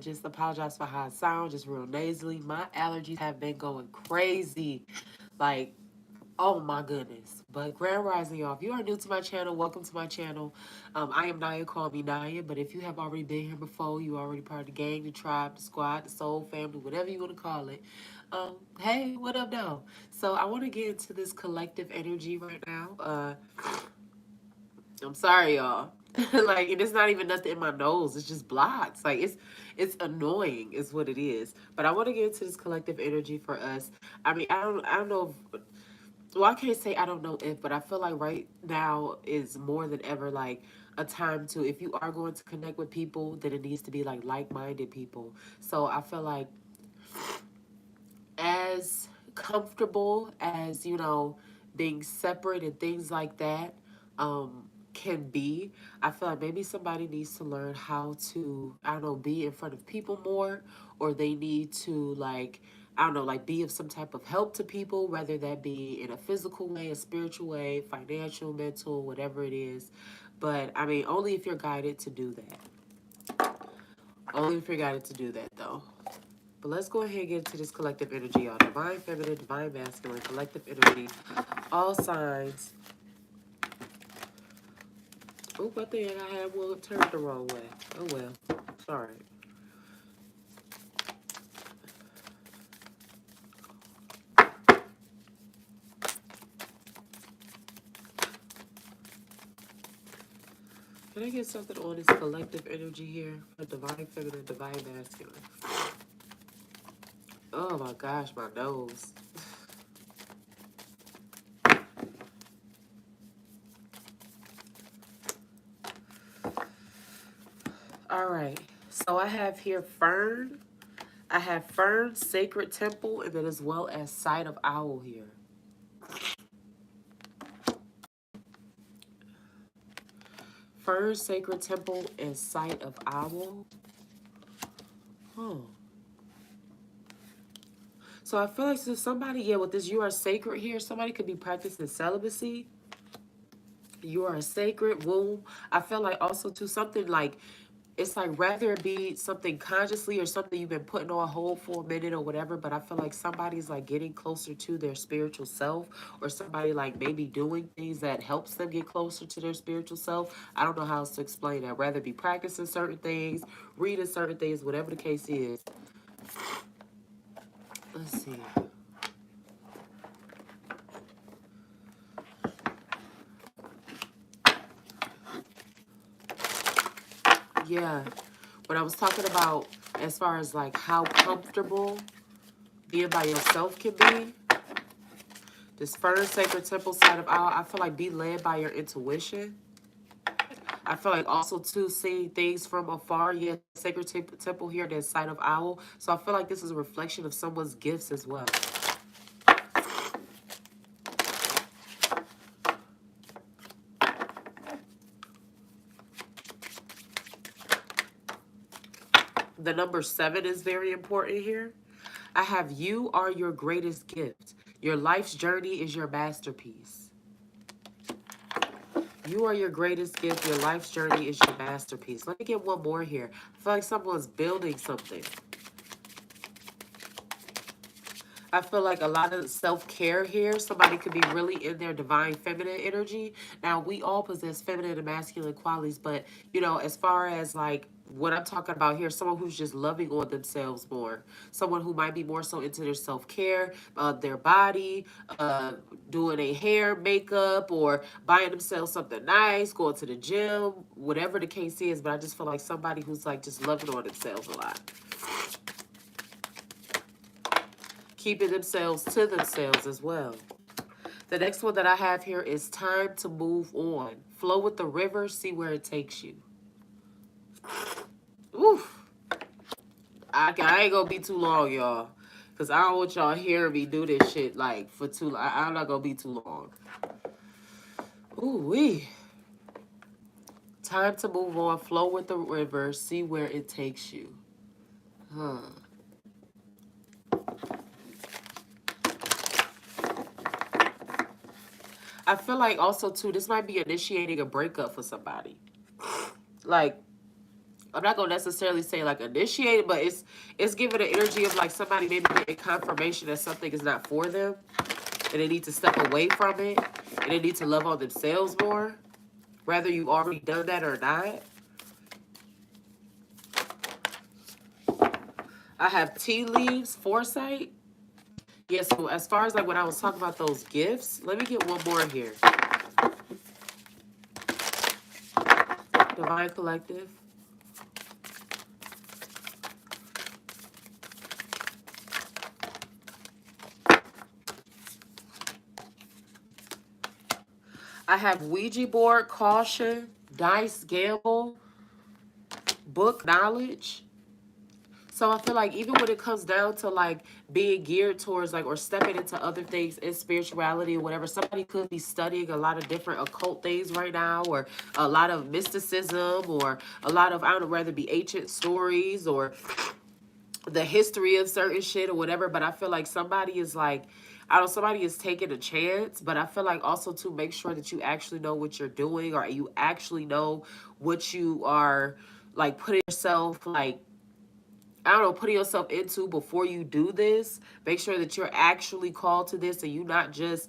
Just apologize for how I sound, just real nasally. My allergies have been going crazy. Like, oh my goodness. But Grand Rising, y'all. If you are new to my channel, welcome to my channel. I am Naya, call me Naya. But if you have already been here before, you already part of the gang, the tribe, the squad, the soul family, whatever you want to call it. Hey, what up, though? So I want to get into this collective energy right now. I'm sorry, y'all. Like, and it's not even nothing in my nose. It's just blocks. Like, it's annoying, is what it is. But I want to get into this collective energy for us. I mean, I don't know. Well, I can't say I don't know if, but I feel like right now is more than ever like a time to, if you are going to connect with people, then it needs to be like-minded people. So I feel like as comfortable as, being separate and things like that can be, I feel like maybe somebody needs to learn how to, I don't know, be in front of people more, or they need to, like, I don't know, like be of some type of help to people, whether that be in a physical way, a spiritual way, financial, mental, whatever it is. But I mean, only if you're guided to do that. Only if you're guided to do that, though. But let's go ahead and get into this collective energy, y'all. Divine feminine, divine masculine, collective energy, all signs. Oh, I think I had one turned the wrong way. Oh well. Sorry. Can I get something on this collective energy here for divine feminine, divine masculine? Oh my gosh, my nose. All right. So I have here Fern. I have Fern, Sacred Temple, and then as well as Sight of Owl here. Fern, Sacred Temple, and Sight of Owl. Huh. So I feel like so somebody, yeah, with this you are sacred here, somebody could be practicing celibacy. You are a sacred womb. I feel like also too something like it's like rather it be something consciously or something you've been putting on hold for a minute or whatever, but I feel like somebody's like getting closer to their spiritual self, or somebody like maybe doing things that helps them get closer to their spiritual self. I don't know how else to explain that. Rather be practicing certain things, reading certain things, whatever the case is. Let's see. Yeah. What I was talking about as far as like how comfortable being by yourself can be. This first sacred temple side of owl, I feel like be led by your intuition. I feel like also too seeing things from afar. Yeah, sacred temple here, that side of owl. So I feel like this is a reflection of someone's gifts as well. The number 7 is very important here. I have you are your greatest gift. Your life's journey is your masterpiece. You are your greatest gift. Your life's journey is your masterpiece. Let me get one more here. I feel like someone's building something. I feel like a lot of self-care here. Somebody could be really in their divine feminine energy. Now, we all possess feminine and masculine qualities, but, as far as like what I'm talking about here, someone who's just loving on themselves more. Someone who might be more so into their self-care, their body, doing a hair, makeup, or buying themselves something nice, going to the gym, whatever the case is. But I just feel like somebody who's like just loving on themselves a lot. Keeping themselves to themselves as well. The next one that I have here is time to move on. Flow with the river, see where it takes you. Oof. I ain't gonna be too long, y'all. Because I don't want y'all hearing me do this shit like for too long. I'm not gonna be too long. Ooh wee. Time to move on. Flow with the river, see where it takes you. Huh. I feel like also too, this might be initiating a breakup for somebody. Like I'm not gonna necessarily say like initiate it, but it's giving the energy of like somebody maybe getting confirmation that something is not for them, and they need to step away from it, and they need to love on themselves more, whether you already done that or not. I have tea leaves, foresight. Yeah, so as far as like when I was talking about those gifts, let me get one more here. Divine Collective. I have Ouija board, caution, dice, gamble, book, knowledge. So I feel like even when it comes down to like being geared towards like or stepping into other things in spirituality or whatever, somebody could be studying a lot of different occult things right now, or a lot of mysticism, or a lot of, I don't know, whether it be ancient stories or the history of certain shit or whatever. But I feel like somebody is like, I don't know, somebody is taking a chance. But I feel like also to make sure that you actually know what you're doing, or you actually know what you are like putting yourself like, I don't know, putting yourself into before you do this. Make sure that you're actually called to this and you're not just,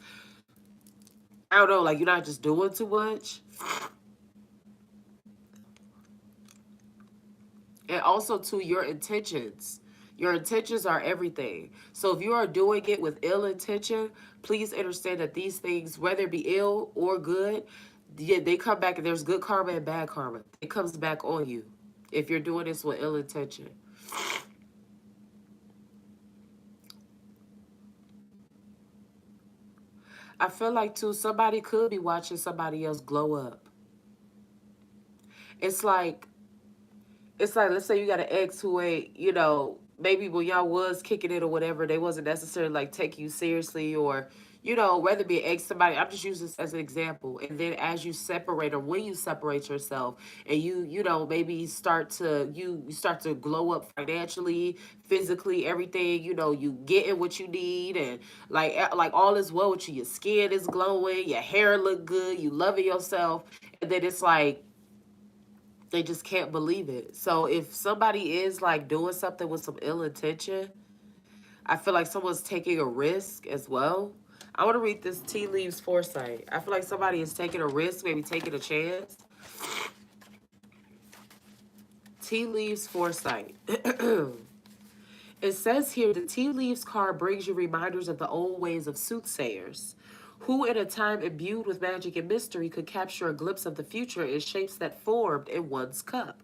I don't know, like you're not just doing too much. And also to your intentions. Your intentions are everything. So if you are doing it with ill intention, please understand that these things, whether it be ill or good, yeah, they come back, and there's good karma and bad karma. It comes back on you if you're doing this with ill intention. I feel like too, somebody could be watching somebody else glow up. It's like, let's say you got an ex who ain't, maybe when y'all was kicking it or whatever, they wasn't necessarily like taking you seriously, or whether it be an ex, somebody, I'm just using this as an example. And then as you separate, or when you separate yourself, and maybe you start to glow up financially, physically, everything, you getting what you need, and like all is well with you. Your skin is glowing, your hair look good, you loving yourself, and then it's like they just can't believe it. So if somebody is like doing something with some ill intention, I feel like someone's taking a risk as well. I want to read this tea leaves foresight. I feel like somebody is taking a risk, maybe taking a chance. Tea leaves foresight. It says here the tea leaves card brings you reminders of the old ways of soothsayers, who in a time imbued with magic and mystery could capture a glimpse of the future in shapes that formed in one's cup.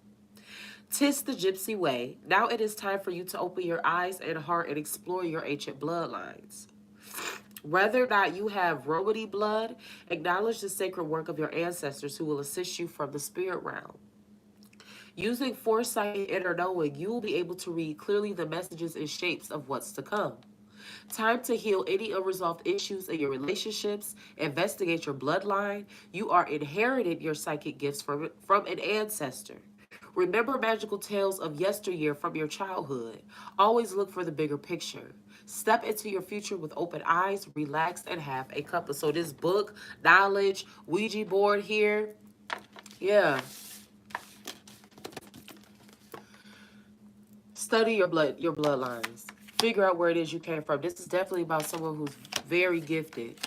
'Tis the gypsy way. Now it is time for you to open your eyes and heart and explore your ancient bloodlines. Whether or not you have Romany blood, acknowledge the sacred work of your ancestors who will assist you from the spirit realm. Using foresight and inner knowing, you will be able to read clearly the messages and shapes of what's to come. Time to heal any unresolved issues in your relationships, investigate your bloodline. You are inherited your psychic gifts from an ancestor. Remember magical tales of yesteryear from your childhood. Always look for the bigger picture. Step into your future with open eyes, relax, and have a cup of. So this book, knowledge, Ouija board here, yeah. Study your bloodlines. Figure out where it is you came from. This is definitely about someone who's very gifted.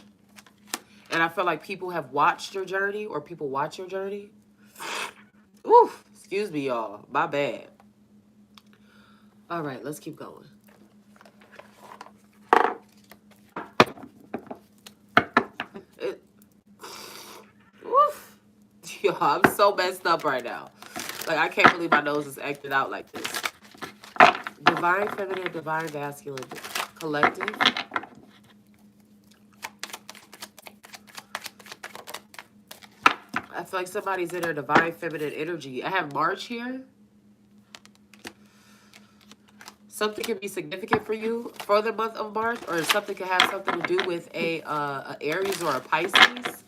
And I feel like people have watched your journey, or people watch your journey. Oof, excuse me, y'all. My bad. All right, let's keep going. It, oof. Y'all, I'm so messed up right now. Like, I can't believe my nose is acting out like this. Divine feminine, divine masculine, collective. I feel like somebody's in their divine feminine energy. I have March here. Something can be significant for you for the month of March, or something can have something to do with a Aries or a Pisces.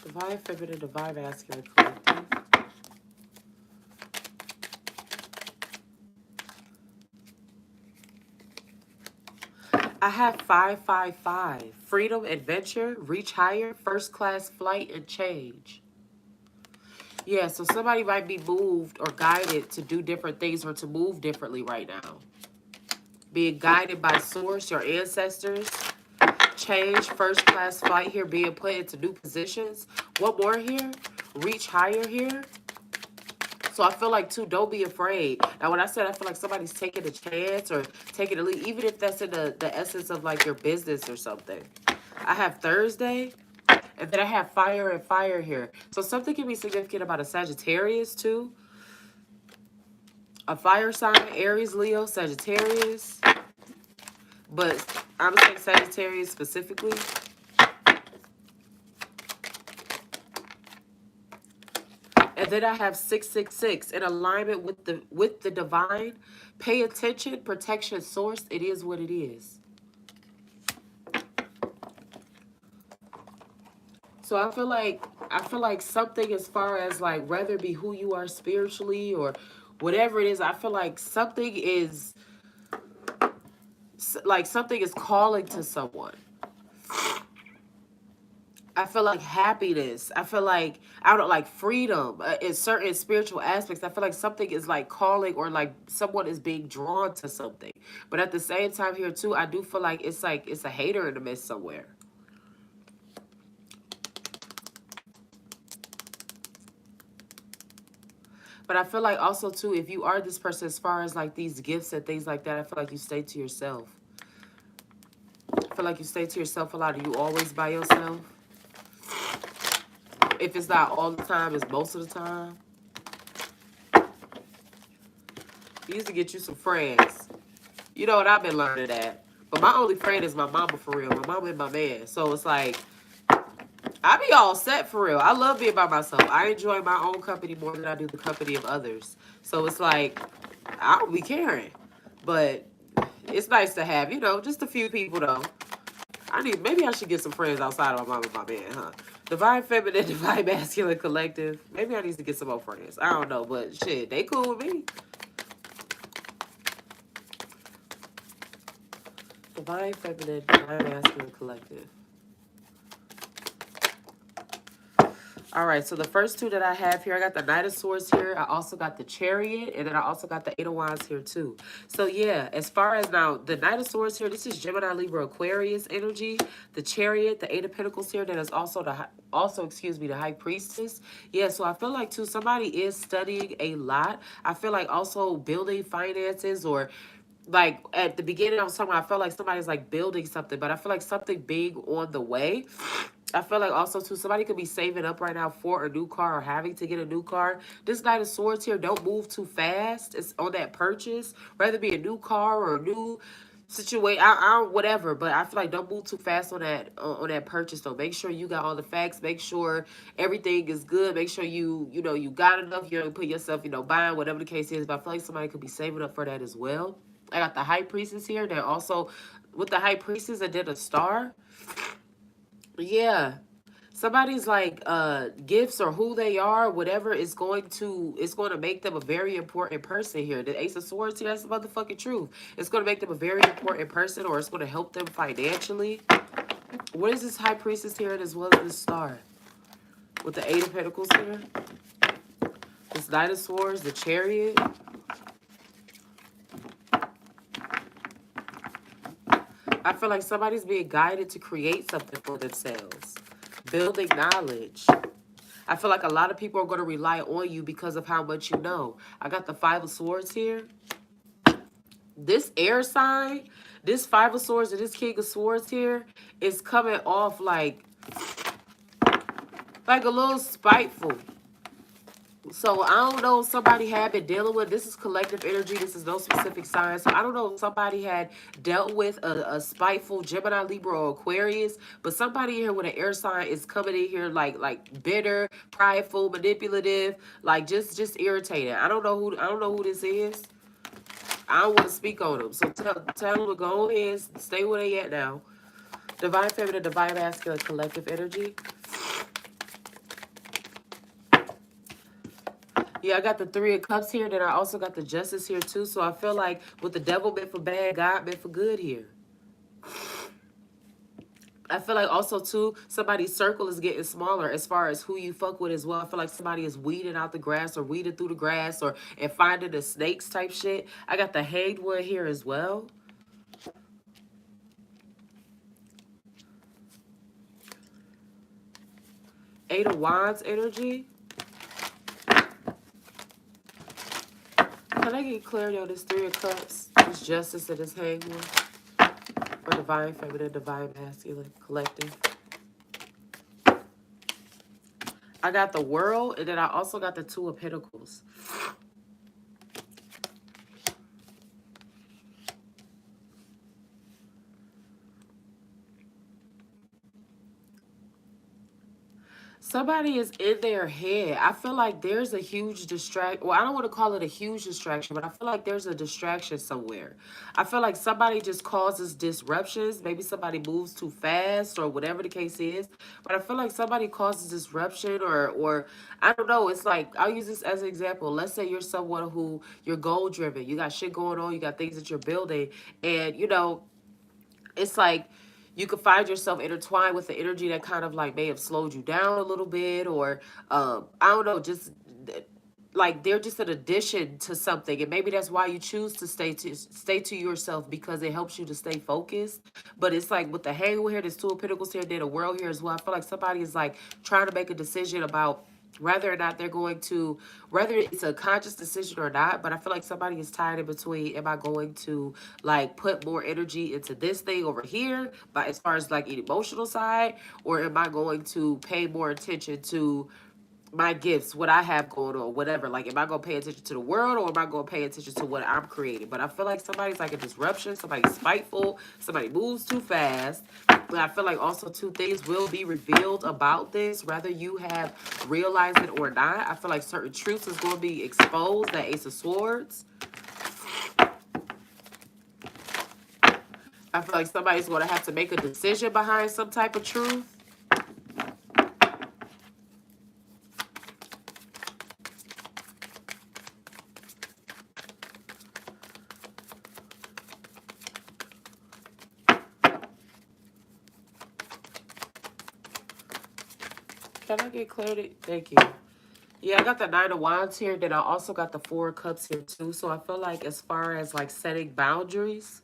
Divine feminine, divine masculine, collective. I have 555. Freedom, adventure, reach higher, first class flight, and change. Yeah, so somebody might be moved or guided to do different things or to move differently right now. Being guided by source, your ancestors. Change, first class flight here, being put into new positions. One more here. Reach higher here. So I feel like, too, don't be afraid. Now, when I said I feel like somebody's taking a chance or taking a lead, even if that's in the essence of, like, your business or something. I have Thursday, and then I have fire and fire here. So something can be significant about a Sagittarius, too. A fire sign, Aries, Leo, Sagittarius. But I'm saying Sagittarius specifically. And then I have 666 in alignment with the divine. Pay attention, protection, source. It is what it is. So I feel like something as far as like whether it be who you are spiritually or whatever it is, I feel like something is calling to someone. I feel like happiness. I feel like, I don't know, like freedom in certain spiritual aspects. I feel like something is like calling or like someone is being drawn to something. But at the same time here too, I do feel like it's a hater in the midst somewhere. But I feel like also too, if you are this person as far as like these gifts and things like that, I feel like you stay to yourself. I feel like you stay to yourself a lot. Are you always by yourself? If it's not all the time, it's most of the time. You used to get you some friends. You know what I've been learning that. But my only friend is my mama for real. My mama and my man. So it's like, I be all set for real. I love being by myself. I enjoy my own company more than I do the company of others. So it's like, I don't be caring. But it's nice to have, just a few people though. Maybe I should get some friends outside of my mama and my man, huh? Divine Feminine, Divine Masculine Collective. Maybe I need to get some more friends. I don't know, but shit, they cool with me. Divine Feminine, Divine Masculine Collective. All right, so the first two that I have here, I got the Knight of Swords here. I also got the Chariot, and then I also got the Eight of Wands here too. So yeah, as far as now, the Knight of Swords here, this is Gemini, Libra, Aquarius energy. The Chariot, the Eight of Pentacles here, then is also the High Priestess. Yeah, so I feel like too, somebody is studying a lot. I feel like also building finances or like at the beginning I was talking about, I felt like somebody's like building something, but I feel like something big on the way. I feel like also too, somebody could be saving up right now for a new car or having to get a new car. This Knight of Swords here, don't move too fast. It's on that purchase, whether it be a new car or a new situation, I don't, whatever. But I feel like don't move too fast on that purchase though. Make sure you got all the facts. Make sure everything is good. Make sure you got enough. You don't put yourself buying whatever the case is. But I feel like somebody could be saving up for that as well. I got the High Priestess here. They're also with the High Priestess. I did a star. Yeah. Somebody's like gifts or who they are, whatever it's going to make them a very important person here. The Ace of Swords here, that's the motherfucking truth. It's going to make them a very important person, or it's going to help them financially. What is this High Priestess here as well as this star? With the Eight of Pentacles here. This Knight of Swords, the Chariot. I feel like somebody's being guided to create something for themselves. Building knowledge. I feel like a lot of people are going to rely on you because of how much you know. I got the Five of Swords here. This air sign, this Five of Swords and this King of Swords here is coming off like a little spiteful. So I don't know if somebody had been dealing with, this is collective energy, this is no specific sign. So I don't know if somebody had dealt with a spiteful Gemini, Libra, or Aquarius, but somebody here with an air sign is coming in here like bitter, prideful, manipulative, like just irritated. I don't know who this is. I don't want to speak on them. So tell them to go ahead and stay where they at now. Divine Feminine, Divine Masculine, collective energy. Yeah, I got the Three of Cups here. Then I also got the Justice here too. So I feel like with the devil meant for bad, God meant for good here. I feel like also too, somebody's circle is getting smaller as far as who you fuck with as well. I feel like somebody is weeding out the grass or weeding through the grass or and finding the snakes type shit. I got the hanged one here as well. Eight of Wands energy. Can I get clarity on this Three of Cups, this Justice, and this Hanged one? For Divine Feminine, Divine Masculine, Collective. I got the World, and then I also got the Two of Pentacles. Somebody is in their head. I feel like there's a huge distraction. Well, I don't want to call it a huge distraction, but I feel like there's a distraction somewhere. I feel like somebody just causes disruptions. Maybe somebody moves too fast or whatever the case is. But I feel like somebody causes disruption or I don't know. It's like, I'll use this as an example. Let's say you're someone who you're goal driven. You got shit going on. You got things that you're building. And, you know, it's like you could find yourself intertwined with the energy that kind of like may have slowed you down a little bit or I don't know, just like they're just an addition to something, and maybe that's why you choose to stay to yourself, because it helps you to stay focused. But it's like with the hanging here, there's Two of Pentacles here, then a World here as well. I feel like somebody is like trying to make a decision about whether or not they're going to, whether it's a conscious decision or not. But I feel like somebody is tied in between, am I going to like put more energy into this thing over here, but as far as like an emotional side, or am I going to pay more attention to my gifts, what I have going on, whatever. Like, am I going to pay attention to the world, or am I going to pay attention to what I'm creating? But I feel like somebody's like a disruption. Somebody's spiteful. Somebody moves too fast. And I feel like also two things will be revealed about this, whether you have realized it or not. I feel like certain truths is going to be exposed. That Ace of Swords. I feel like somebody's going to have to make a decision behind some type of truth. Can I get clarity? Thank you. Yeah, I got the Nine of Wands here. Then I also got the Four of Cups here too. So I feel like as far as like setting boundaries,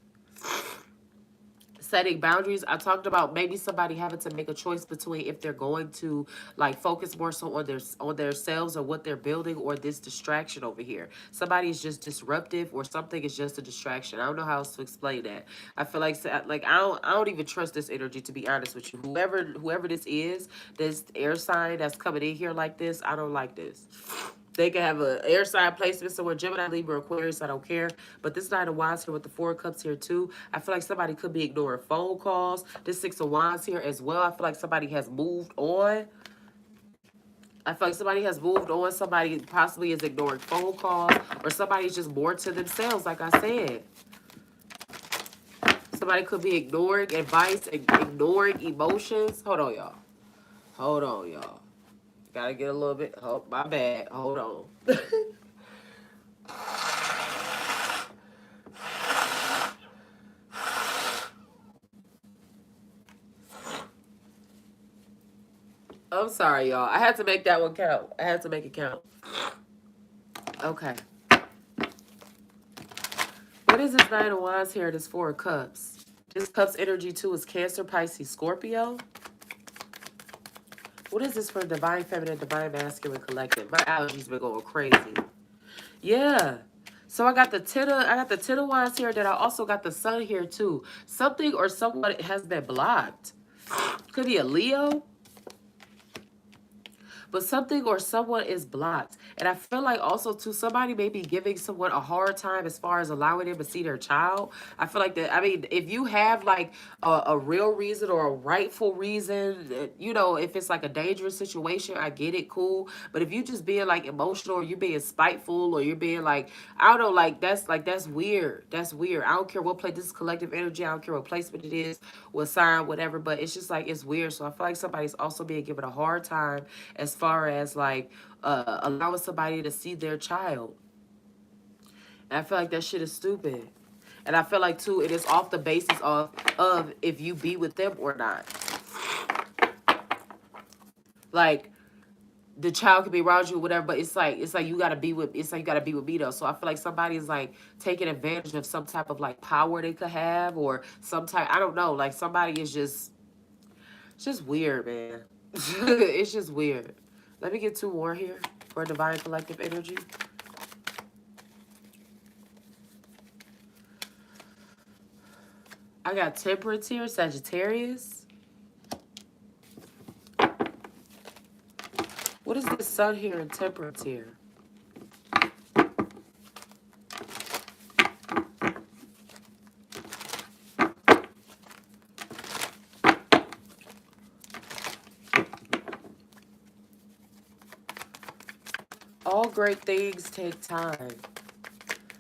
I talked about maybe somebody having to make a choice between if they're going to like focus more so on their selves or what they're building, or this distraction over here. Somebody is just disruptive, or something is just a distraction. I don't know how else to explain that. I feel like I don't even trust this energy, to be honest with you. Whoever this is, this air sign that's coming in here like this, I don't like this. They can have an air sign placement somewhere, Gemini, Libra, Aquarius, I don't care. But this Nine of Wands here with the Four of Cups here too. I feel like somebody could be ignoring phone calls. This Six of Wands here as well. I feel like somebody has moved on. I feel like somebody has moved on. Somebody possibly is ignoring phone calls, or somebody's just more to themselves, like I said. Somebody could be ignoring advice and ignoring emotions. Hold on, y'all. Hold on, y'all. Gotta get a little bit. Oh, my bad. Hold on. I'm sorry, y'all. I had to make that one count. I had to make it count. Okay. What is this Nine of Wands here? This Four of Cups. This Cups energy too is Cancer, Pisces, Scorpio. What is this for Divine Feminine, Divine Masculine Collective? My allergies been going crazy. Yeah. So I got the Ten of Wands here. Then I also got the Sun here too. Something or someone has been blocked. Could be a Leo. But something or someone is blocked. And I feel like also too, somebody may be giving someone a hard time as far as allowing them to see their child. I feel like that, I mean, if you have like a real reason or a rightful reason, you know, if it's like a dangerous situation, I get it, cool. But if you just being like emotional, or you being spiteful, or you're being like, I don't know, that's weird. That's weird. I don't care what place, this is collective energy. I don't care what placement it is, what sign, whatever, but it's just like, it's weird. So I feel like somebody's also being given a hard time as far as like allowing somebody to see their child. And I feel like that shit is stupid. And I feel like too, it is off the basis of if you be with them or not. Like the child could be around you or whatever, but it's like you gotta be with it's like you gotta be with me though. So I feel like somebody is like taking advantage of some type of like power they could have or some type, I don't know, like somebody is just, it's just weird, man. It's just weird. Let me get two more here for divine collective energy. I got Temperance here, Sagittarius. What is this sun here and Temperance here? All great things take time.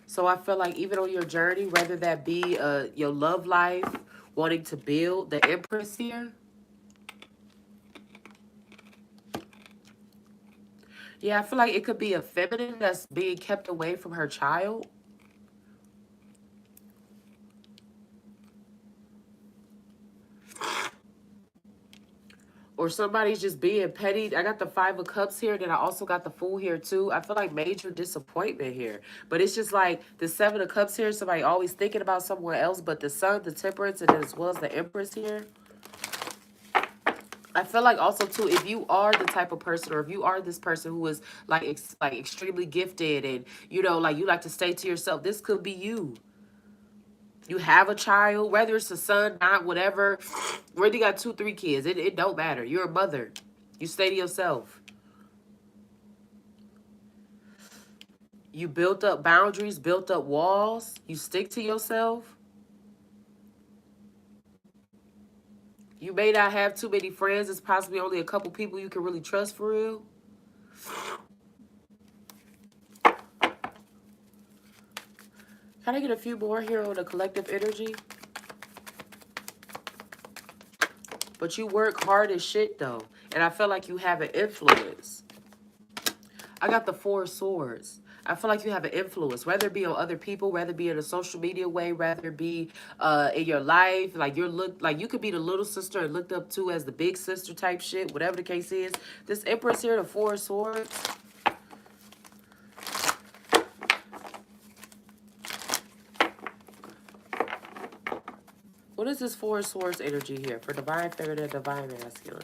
So I feel like even on your journey, whether that be your love life, wanting to build the Empress here. Yeah, I feel like it could be a feminine that's being kept away from her child. Or somebody's just being petty. I got the Five of Cups here, then I also got the Fool here too. I feel like major disappointment here. But it's just like the Seven of Cups here, somebody always thinking about someone else, but the Sun, the Temperance, and as well as the Empress here. I feel like also too, if you are the type of person, or if you are this person who is like like extremely gifted, and you know, like you like to stay to yourself, this could be you. You have a child, whether it's a son, not whatever. Whether you got two, three kids, it don't matter. You're a mother. You stay to yourself. You built up boundaries, built up walls. You stick to yourself. You may not have too many friends. It's possibly only a couple people you can really trust for real. Can I get a few more here on the collective energy? But you work hard as shit though. And I feel like you have an influence. I got the Four of Swords. I feel like you have an influence, whether it be on other people, whether it be in a social media way, whether it be in your life. Like like you could be the little sister and looked up to as the big sister type shit, whatever the case is. This Empress here, the Four of Swords. What is this Four of Swords energy here for divine feminine and divine masculine?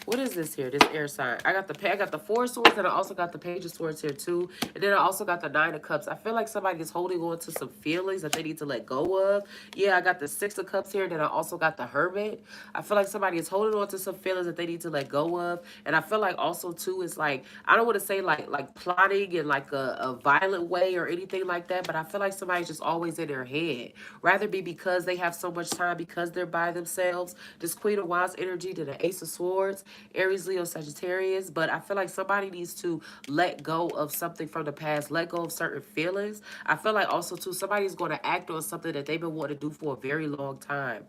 What is this here? This air sign. I got the Four of Swords, and I also got the Page of Swords here too. And then I also got the Nine of Cups. I feel like somebody is holding on to some feelings that they need to let go of. Yeah, I got the Six of Cups here, and then I also got the Hermit. I feel like somebody is holding on to some feelings that they need to let go of. And I feel like also too is like, I don't want to say like plotting in like a violent way or anything like that, but I feel like somebody's just always in their head. Rather be because they have so much time, because they're by themselves. This Queen of Wands energy to the Ace of Swords. Aries, Leo, Sagittarius, but I feel like somebody needs to let go of something from the past, let go of certain feelings. I feel like also too, somebody's going to act on something that they've been wanting to do for a very long time,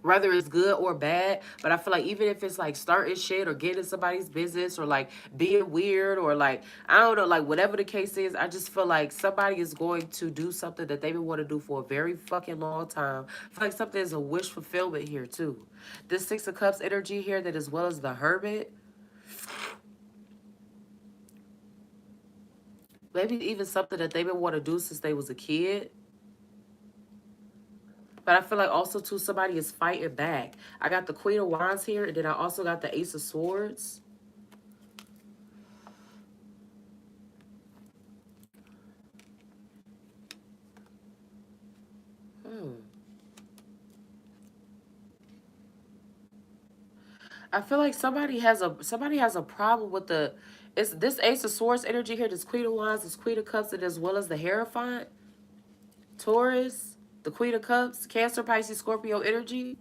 whether it's good or bad. But I feel like even if it's like starting shit or getting somebody's business or like being weird or like, I don't know, like whatever the case is, I just feel like somebody is going to do something that they've been wanting to do for a very fucking long time. I feel like something is a wish fulfillment here too. This Six of Cups energy here, that as well as the Hermit, maybe even something that they've been wanting to do since they was a kid. But I feel like also too, somebody is fighting back. I got the Queen of Wands here, and then I also got the Ace of Swords. I feel like somebody has a problem with the, it's this Ace of Swords energy here, this Queen of Wands, this Queen of Cups, and as well as the Hierophant, Taurus, the Queen of Cups, Cancer, Pisces, Scorpio energy.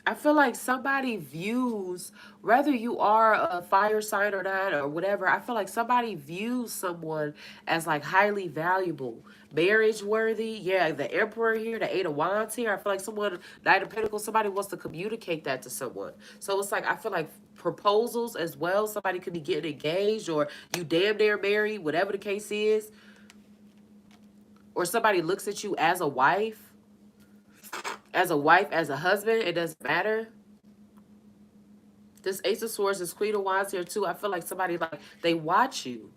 I feel like somebody views, whether you are a fire sign or not or whatever, I feel like somebody views someone as like highly valuable, marriage worthy. Yeah, the Emperor here, the Eight of Wands here. I feel like someone, Knight of Pentacles, somebody wants to communicate that to someone. So it's like, I feel like proposals as well. Somebody could be getting engaged or you damn near married, whatever the case is. Or somebody looks at you as a wife. As a wife, as a husband, it doesn't matter. This Ace of Swords, this Queen of Wands here too. I feel like somebody, like, they watch you.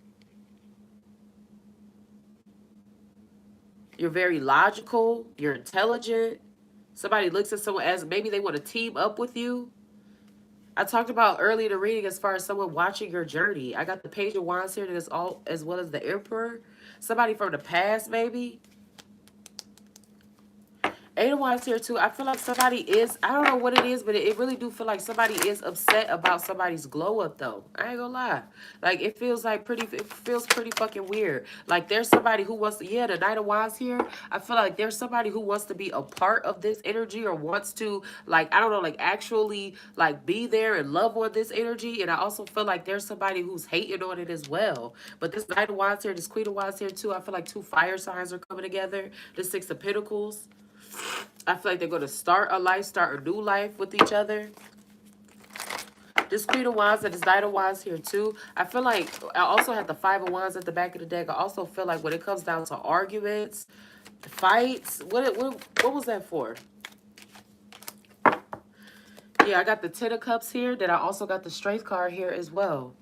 You're very logical. You're intelligent. Somebody looks at someone as maybe they want to team up with you. I talked about earlier in the reading as far as someone watching your journey. I got the Page of Wands here, that's all, as well as the Emperor. Somebody from the past, maybe. Eight of Wands here too. I feel like somebody is, I don't know what it is, but it really do feel like somebody is upset about somebody's glow up though. I ain't gonna lie. Like it feels pretty fucking weird. Like there's somebody who wants to, yeah, the Knight of Wands here. I feel like there's somebody who wants to be a part of this energy or wants to, like, I don't know, like actually like be there and love on this energy. And I also feel like there's somebody who's hating on it as well. But this Knight of Wands here, this Queen of Wands here too. I feel like two fire signs are coming together. The Six of Pentacles. I feel like they're going to start a life, start a new life with each other. This Queen of Wands and this Knight of Wands here too. I feel like I also have the Five of Wands at the back of the deck. I also feel like when it comes down to arguments, fights, what was that for? Yeah, I got the Ten of Cups here. Then I also got the Strength card here as well.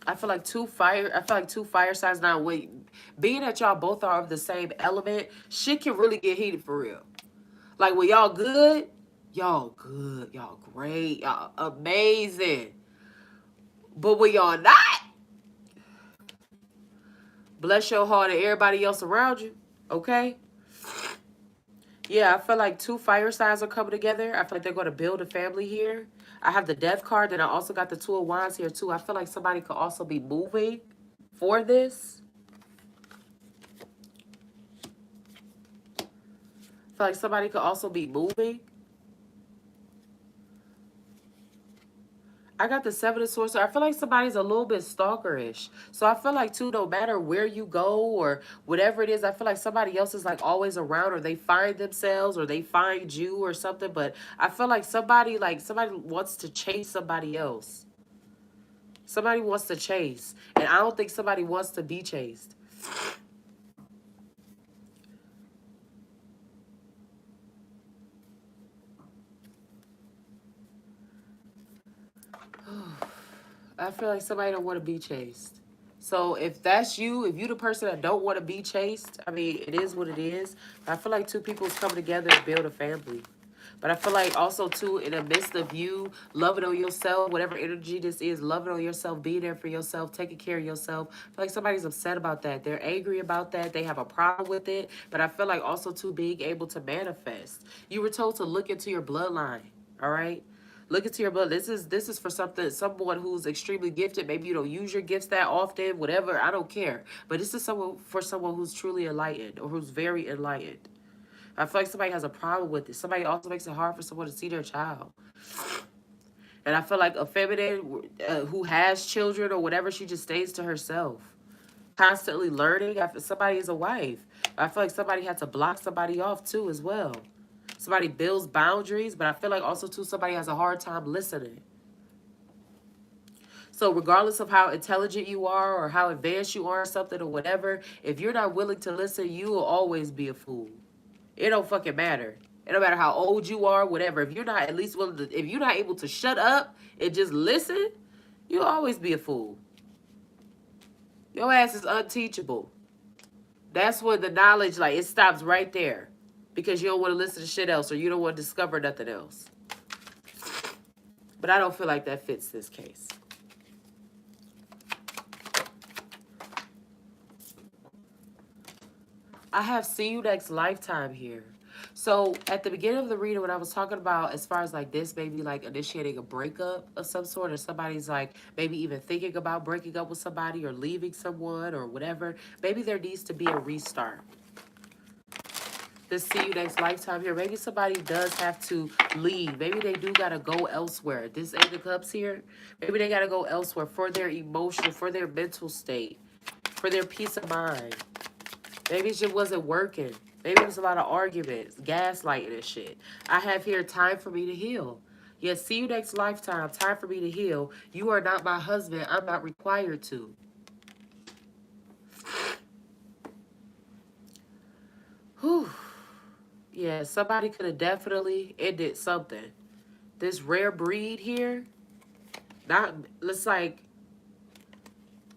I feel like two fire signs now. Wait, being that y'all both are of the same element, shit can really get heated for real. Like when y'all good, y'all great, y'all amazing. But when y'all not, bless your heart and everybody else around you, okay? Yeah, I feel like two fire signs are coming together. I feel like they're going to build a family here. I have the Death card, and I also got the Two of Wands here too. I feel like somebody could also be moving for this. I feel like somebody could also be moving. I got the Seven of Swords. So I feel like somebody's a little bit stalkerish. So I feel like, too, no matter where you go or whatever it is, I feel like somebody else is, like, always around, or they find themselves or they find you or something. But I feel like somebody wants to chase somebody else. Somebody wants to chase. And I don't think somebody wants to be chased. I feel like somebody don't want to be chased. So if that's you, if you the person that don't want to be chased, I mean, it is what it is. I feel like two people is coming together to build a family. But I feel like also, too, in the midst of you loving on yourself, whatever energy this is, loving on yourself, being there for yourself, taking care of yourself, I feel like somebody's upset about that. They're angry about that. They have a problem with it. But I feel like also, too, being able to manifest. You were told to look into your bloodline, all right? Look into your blood. This is for someone who's extremely gifted. Maybe you don't use your gifts that often, whatever. I don't care. But this is someone who's truly enlightened or who's very enlightened. I feel like somebody has a problem with it. Somebody also makes it hard for someone to see their child. And I feel like a feminine who has children or whatever, she just stays to herself. Constantly learning. Somebody is a wife. I feel like somebody had to block somebody off too as well. Somebody builds boundaries, but I feel like also too somebody has a hard time listening. So regardless of how intelligent you are or how advanced you are or something or whatever, if you're not willing to listen, you will always be a fool. It don't fucking matter. It don't matter how old you are, whatever. If you're not at least willing to, if you're not able to shut up and just listen, you'll always be a fool. Your ass is unteachable. That's when the knowledge, like, it stops right there. Because you don't want to listen to shit else or you don't want to discover nothing else. But I don't feel like that fits this case. I have see you next lifetime here. So at the beginning of the reading, when I was talking about as far as like this, maybe like initiating a breakup of some sort, or somebody's like maybe even thinking about breaking up with somebody or leaving someone or whatever, maybe there needs to be a restart. This see you next lifetime here. Maybe somebody does have to leave. Maybe they do got to go elsewhere. This Eight of Cups here. Maybe they got to go elsewhere for their emotional, for their mental state, for their peace of mind. Maybe it just wasn't working. Maybe it was a lot of arguments, gaslighting and shit. I have here time for me to heal. Yes, see you next lifetime. Time for me to heal. You are not my husband. I'm not required to. Whew. Yeah, somebody could have definitely ended something. This rare breed here, not, it's like,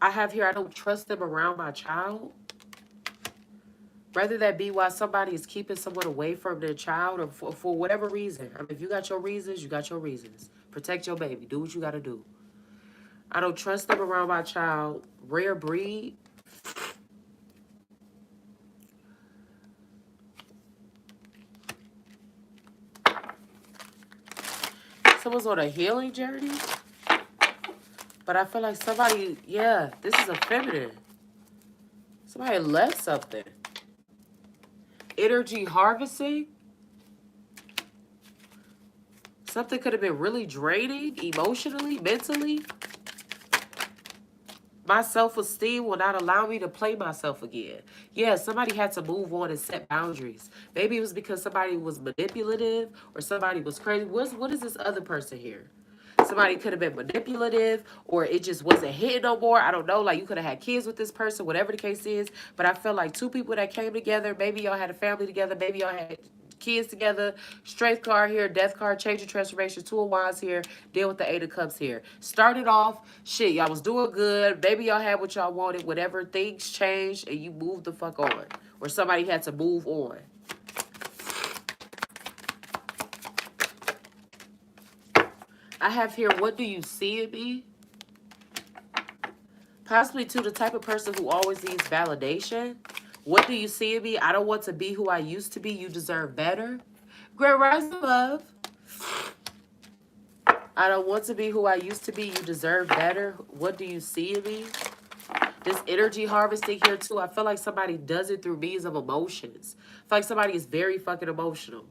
I have here, I don't trust them around my child. Whether that be why somebody is keeping someone away from their child or for whatever reason. I mean, if you got your reasons, you got your reasons. Protect your baby. Do what you got to do. I don't trust them around my child. Rare breed. Someone's on a healing journey. But I feel like somebody, yeah, this is a feminine. Somebody left something. Energy harvesting. Something could have been really draining emotionally, mentally. My self-esteem will not allow me to play myself again. Yeah, somebody had to move on and set boundaries. Maybe it was because somebody was manipulative or somebody was crazy. What is this other person here? Somebody could have been manipulative or it just wasn't hitting no more. I don't know. Like, you could have had kids with this person, whatever the case is. But I feel like two people that came together, maybe y'all had a family together, maybe y'all had kids together. Strength card here, death card, change of transformation, two of wands here, deal with the 8 of cups here. Started off, shit, y'all was doing good. Maybe y'all had what y'all wanted, whatever, things changed and you moved the fuck on. Or somebody had to move on. I have here, what do you see in me? Possibly to the type of person who always needs validation. What do you see in me? I don't want to be who I used to be. You deserve better. Great rise of love. I don't want to be who I used to be. You deserve better. What do you see in me? This energy harvesting here too. I feel like somebody does it through means of emotions. I feel like somebody is very fucking emotional.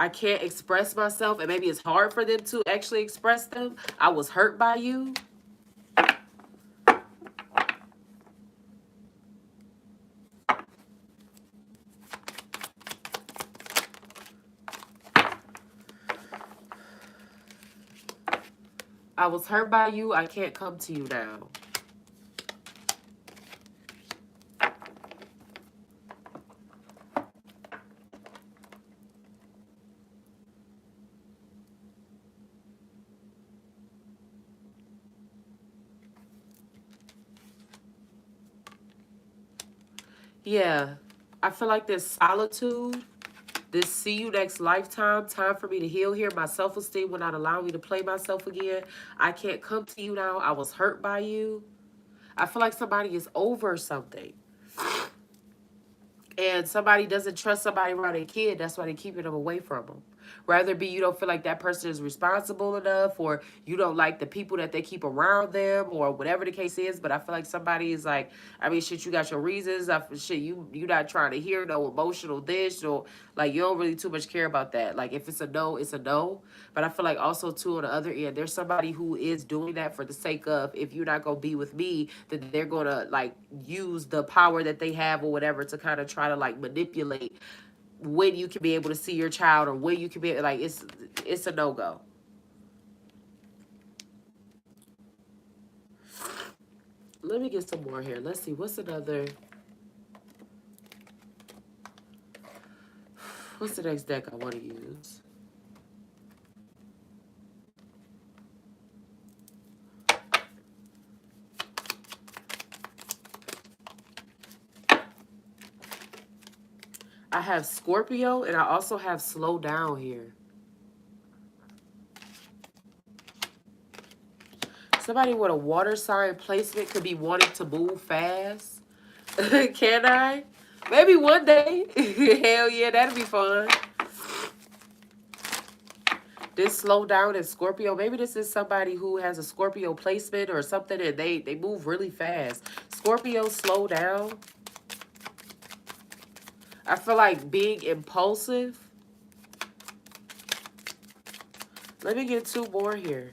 I can't express myself and maybe it's hard for them to actually express them. I was hurt by you. I was hurt by you. I can't come to you now. Yeah. I feel like there's solitude. This see you next lifetime. Time for me to heal here. My self-esteem will not allow me to play myself again. I can't come to you now. I was hurt by you. I feel like somebody is over something. And somebody doesn't trust somebody around their kid. That's why they're keeping them away from them. Rather be you don't feel like that person is responsible enough or you don't like the people that they keep around them or whatever the case is. But I feel like somebody is like, I mean, shit, you got your reasons. Shit, you not trying to hear no emotional this or like you don't really too much care about that. Like if it's a no, it's a no. But I feel like also too on the other end, there's somebody who is doing that for the sake of if you're not gonna be with me, then they're gonna like use the power that they have or whatever to kind of try to like manipulate when you can be able to see your child or when you can be like it's a no-go. Let me get some more here. Let's see what's the next deck I want to use. I have Scorpio and I also have slow down here. Somebody with a water sign placement could be wanting to move fast. Can I? Maybe one day. Hell yeah, that'd be fun. This slow down in Scorpio. Maybe this is somebody who has a Scorpio placement or something and they move really fast. Scorpio, slow down. I feel like being impulsive. Let me get two more here.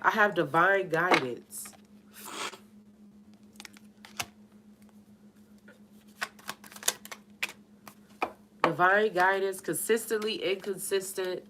I have divine guidance. Divine guidance, consistently inconsistent.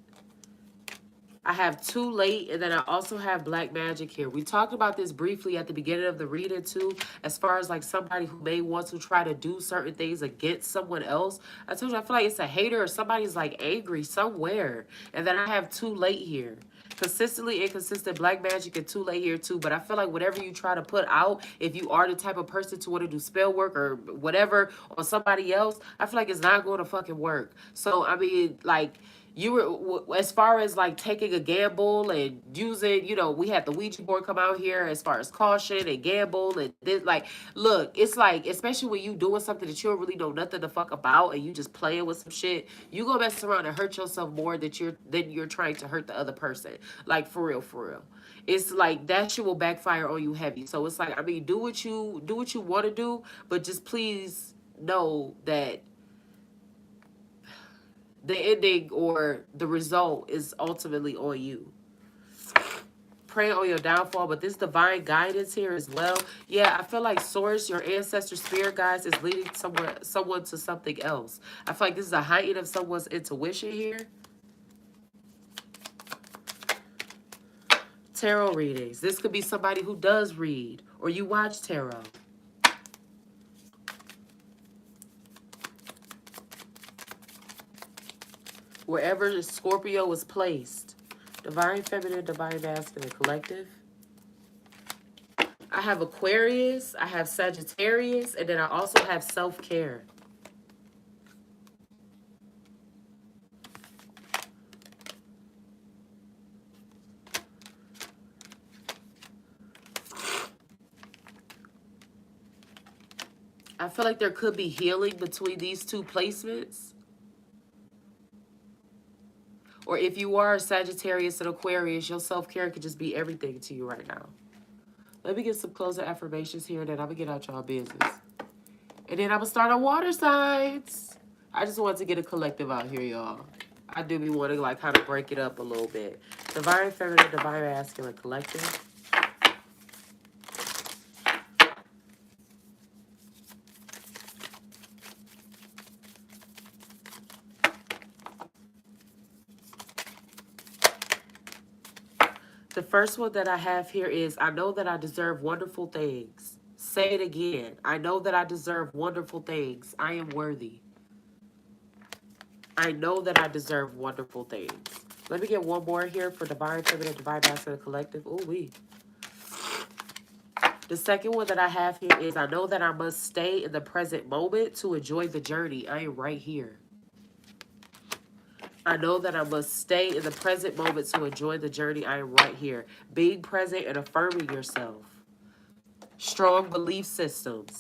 I have too late, and then I also have black magic here. We talked about this briefly at the beginning of the reading too, as far as like somebody who may want to try to do certain things against someone else. I told you I feel like it's a hater or somebody's like angry somewhere. And then I have too late here. Consistently inconsistent black magic and too late here too. But I feel like whatever you try to put out, if you are the type of person to want to do spell work or whatever on somebody else, I feel like it's not going to fucking work. So I mean, like, you were, as far as like taking a gamble and using, we had the Ouija board come out here as far as caution and gamble and this, like, look, it's like, especially when you doing something that you don't really know nothing the fuck about and you just playing with some shit, you gonna mess around and hurt yourself more than you're trying to hurt the other person. Like, for real, for real. It's like that shit will backfire on you heavy. So it's like, I mean, do what you want to do, but just please know that the ending or the result is ultimately on you. Pray on your downfall, but this divine guidance here as well. Yeah, I feel like source, your ancestor spirit guides, is leading someone to something else. I feel like this is a heighten of someone's intuition here. Tarot readings. This could be somebody who does read or you watch tarot. Wherever Scorpio is placed. Divine feminine, divine masculine, collective. I have Aquarius, I have Sagittarius, and then I also have self-care. I feel like there could be healing between these two placements. Or if you are a Sagittarius and Aquarius, your self-care could just be everything to you right now. Let me get some closing affirmations here, and then I'm going to get out y'all business. And then I'm going to start on water signs. I just want to get a collective out here, y'all. I do be wanting to like kind of break it up a little bit. Divine feminine, divine masculine, collective. The first one that I have here is, I know that I deserve wonderful things. Say it again. I know that I deserve wonderful things. I am worthy. I know that I deserve wonderful things. Let me get one more here for divine feminine, divine masculine, collective. Ooh wee. The second one that I have here is, I know that I must stay in the present moment to enjoy the journey. I am right here. I know that I must stay in the present moment to enjoy the journey. I am right here. Being present and affirming yourself. Strong belief systems.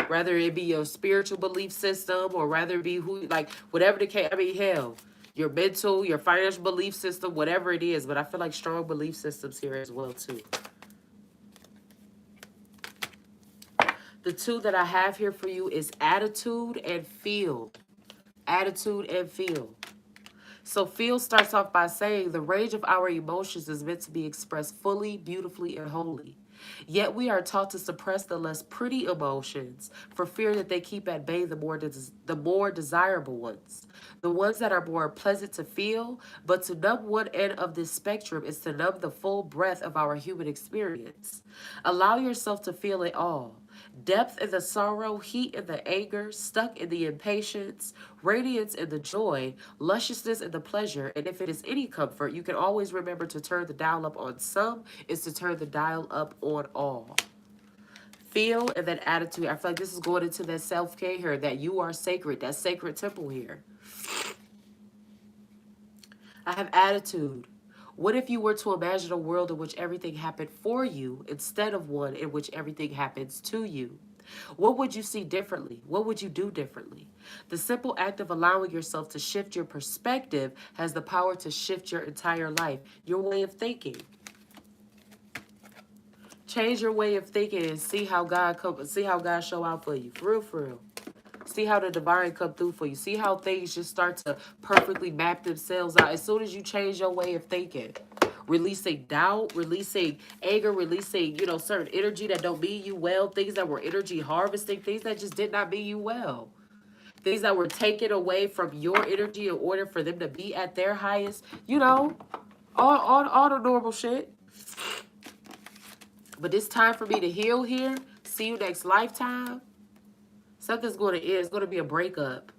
Whether it be your spiritual belief system or rather it be who, like, whatever the case, I mean, hell, your mental, your financial belief system, whatever it is. But I feel like strong belief systems here as well, too. The two that I have here for you is attitude and feel. Attitude and feel. So feel starts off by saying the range of our emotions is meant to be expressed fully, beautifully, and wholly. Yet we are taught to suppress the less pretty emotions for fear that they keep at bay the more desirable ones. The ones that are more pleasant to feel, but to numb one end of this spectrum is to numb the full breadth of our human experience. Allow yourself to feel it all. Depth in the sorrow, heat in the anger, stuck in the impatience, radiance in the joy, lusciousness in the pleasure, and if it is any comfort, you can always remember to turn the dial up on some is to turn the dial up on all. Feel and then attitude. I feel like this is going into that self-care here, that you are sacred, that sacred temple here. I have attitude. What if you were to imagine a world in which everything happened for you instead of one in which everything happens to you? What would you see differently? What would you do differently? The simple act of allowing yourself to shift your perspective has the power to shift your entire life, your way of thinking. Change your way of thinking and see how God show out for you. For real, for real. See how the divine come through for you. See how things just start to perfectly map themselves out as soon as you change your way of thinking. Releasing doubt, releasing anger, releasing, certain energy that don't mean you well. Things that were energy harvesting, things that just did not mean you well. Things that were taken away from your energy in order for them to be at their highest, all the normal shit. But it's time for me to heal here. See you next lifetime. Something's going to end. It's going to be a breakup.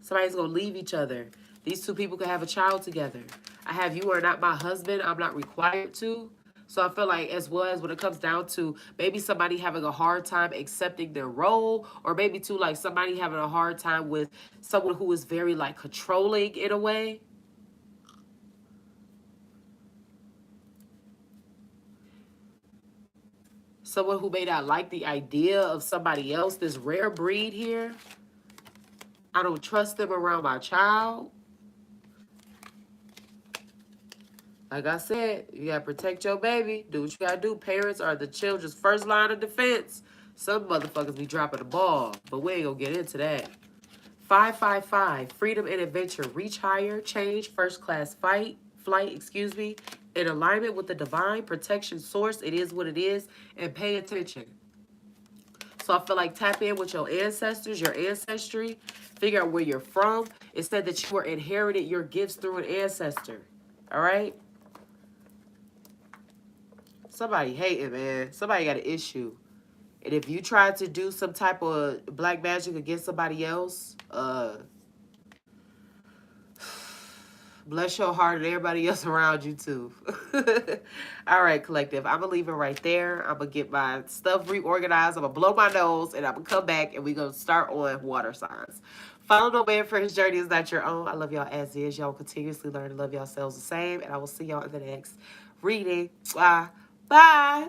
Somebody's going to leave each other. These two people could have a child together. I have you are not my husband. I'm not required to. So I feel like as well as when it comes down to maybe somebody having a hard time accepting their role, or maybe too like somebody having a hard time with someone who is very like controlling in a way. Someone who may not like the idea of somebody else, this rare breed here. I don't trust them around my child. Like I said, you gotta protect your baby. Do what you gotta do. Parents are the children's first line of defense. Some motherfuckers be dropping the ball, but we ain't gonna get into that. 555, freedom and adventure. Reach higher, change, first class flight, in alignment with the divine protection source. It is what it is, and pay attention. So I feel like tap in with your ancestors, your ancestry, figure out where you're from. It said that you were inherited your gifts through an ancestor. All right? Somebody hating, man. Somebody got an issue. And if you try to do some type of black magic against somebody else, bless your heart and everybody else around you too. All right, collective. I'm going to leave it right there. I'm going to get my stuff reorganized. I'm going to blow my nose and I'm going to come back and we're going to start on water signs. Follow no man for his journey is not your own. I love y'all as is. Y'all continuously learn to love yourselves the same. And I will see y'all in the next reading. Bye. Bye.